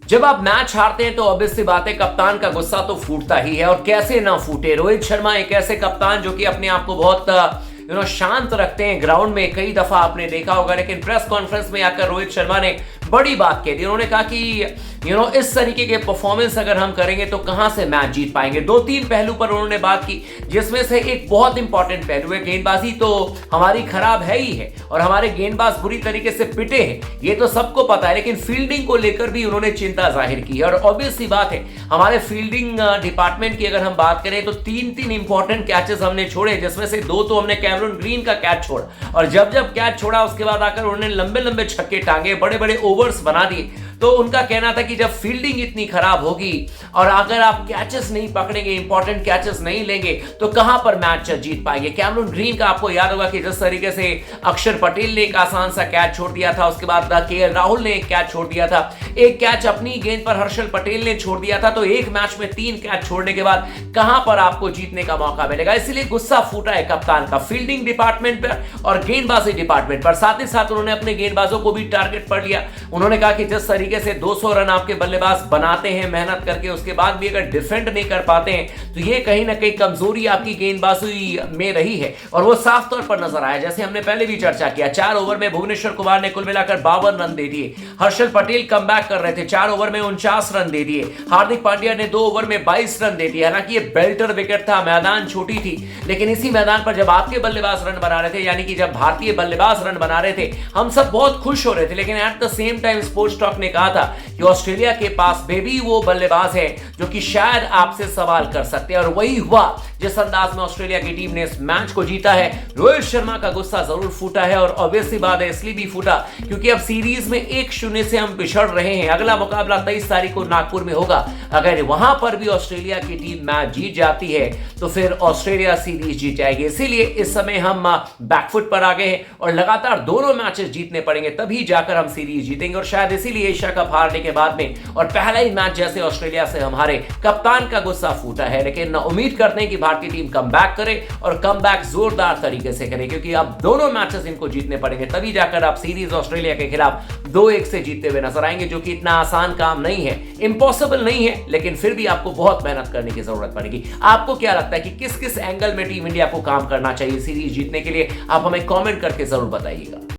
जब आप मैच हारते हैं तो ऑब्वियस सी बात है कप्तान का गुस्सा तो फूटता ही है, और कैसे ना फूटे। रोहित शर्मा एक ऐसे कप्तान जो कि अपने आप को बहुत शांत रखते हैं ग्राउंड में, कई दफा आपने देखा होगा, लेकिन प्रेस कॉन्फ्रेंस में आकर रोहित शर्मा ने बड़ी बात कह दी। उन्होंने कहा कि इस तरीके के परफॉर्मेंस अगर हम करेंगे तो कहां से मैच जीत पाएंगे। 2-3 पहलू पर उन्होंने बात की, जिसमें से एक बहुत इंपॉर्टेंट पहलू है गेंदबाजी तो हमारी खराब है ही है और हमारे गेंदबाज बुरी तरीके से पिटे हैं, ये तो सबको पता है, लेकिन फील्डिंग को लेकर भी उन्होंने चिंता जाहिर की है। और ऑब्वियस सी बात है हमारे फील्डिंग डिपार्टमेंट की अगर हम बात करें तो 3 इंपॉर्टेंट कैचेस हमने छोड़े, जिसमें से 2 तो हमने कैमरून ग्रीन का कैच छोड़ा, और जब कैच छोड़ा उसके बाद आकर उन्होंने लंबे लंबे छक्के टांगे, बड़े बड़े ओवर्स बना दिए। तो उनका कहना था कि जब फील्डिंग इतनी खराब होगी और अगर आप कैचेस नहीं पकड़ेंगे, इंपॉर्टेंट कैचेस नहीं लेंगे, तो कहां पर मैच जीत पाएंगे। कैमरून ग्रीन का आपको याद होगा कि जिस तरीके से अक्षर पटेल ने एक आसान सा कैच छोड़ दिया था, उसके बाद केएल राहुल ने एक कैच छोड़ दिया था, एक कैच अपनी गेंद पर हर्षल पटेल ने छोड़ दिया था, तो एक मैच में 3 कैच छोड़ने के बाद कहां पर आपको जीतने का मौका मिलेगा। इसलिए गुस्सा फूटा है कप्तान का फील्डिंग डिपार्टमेंट पर और गेंदबाजी डिपार्टमेंट पर। साथ ही साथ उन्होंने अपने गेंदबाजों को भी टारगेट पर लिया। उन्होंने कहा कि जिस तरीके से 200 रन आपके बल्लेबाज बनाते हैं मेहनत करके, उसके बाद भी अगर डिफेंड नहीं कर पाते हैं तो ये कहीं ना कहीं कमजोरी आपकी गेंदबाजी में रही है, और वो साफ तौर पर नजर आया। जैसे हमने पहले भी चर्चा किया, 4 ओवर में भुवनेश्वर कुमार ने कुल मिलाकर 52 रन दे दिए, हर्षल पटेल कमबैक कर रहे थे, 4 ओवर में 49 रन दे दिए, हार्दिक पांड्या ने 2 ओवर में 22 रन दे दिए। हालांकि ये बेल्टर विकेट था, मैदान छोटी थी, लेकिन इसी मैदान पर जब आपके बल्लेबाज रन बना रहे थे, यानी कि जब भारतीय बल्लेबाज रन बना रहे थे, हम सब बहुत खुश हो रहे थे। लेकिन at the same time sports talk ने कहा था कि ऑस्ट्रेलिया के पास बेबी वो बल्लेबाज है जो कि शायद आपसे सवाल कर सकते हैं, और वही हुआ जिस अंदाज में ऑस्ट्रेलिया की टीम ने इस मैच को जीता है। रोहित शर्मा का गुस्सा जरूर फूटा है, और ऑब्वियस सी बात है इसलिए भी फूटा क्योंकि अब सीरीज में 1-0 से हम पिछड़ रहे हैं। अगला मुकाबला 23 तारीख को नागपुर में होगा। अगर वहां पर भी ऑस्ट्रेलिया की टीम मैच जीत जाती है तो फिर ऑस्ट्रेलिया सीरीज जीत जाएगी। इसीलिए इस समय हम बैकफुट पर आ गए हैं और लगातार दोनों मैचेस जीतने पड़ेंगे, तभी जाकर हम सीरीज जीतेंगे। और शायद इसीलिए एशिया कप हारने के बाद में और पहला ही मैच जैसे ऑस्ट्रेलिया से हमारे कप्तान का गुस्सा फूटा है। लेकिन उम्मीद करते हैं कि भारतीय टीम कमबैक करे और कमबैक जोरदार तरीके से करे, क्योंकि अब दोनों मैचेस इनको जीतने पड़ेंगे, तभी जाकर आप सीरीज ऑस्ट्रेलिया के खिलाफ 2-1 से जीतते हुए नजर आएंगे, जो कि इतना आसान काम नहीं है, इंपॉसिबल नहीं है, लेकिन फिर भी आपको बहुत मेहनत करने की जरूरत पड़ेगी। आपको क्या लगता है कि किस किस एंगल में टीम इंडिया को काम करना चाहिए सीरीज जीतने के लिए? आप हमें कमेंट करके जरूर बताइएगा।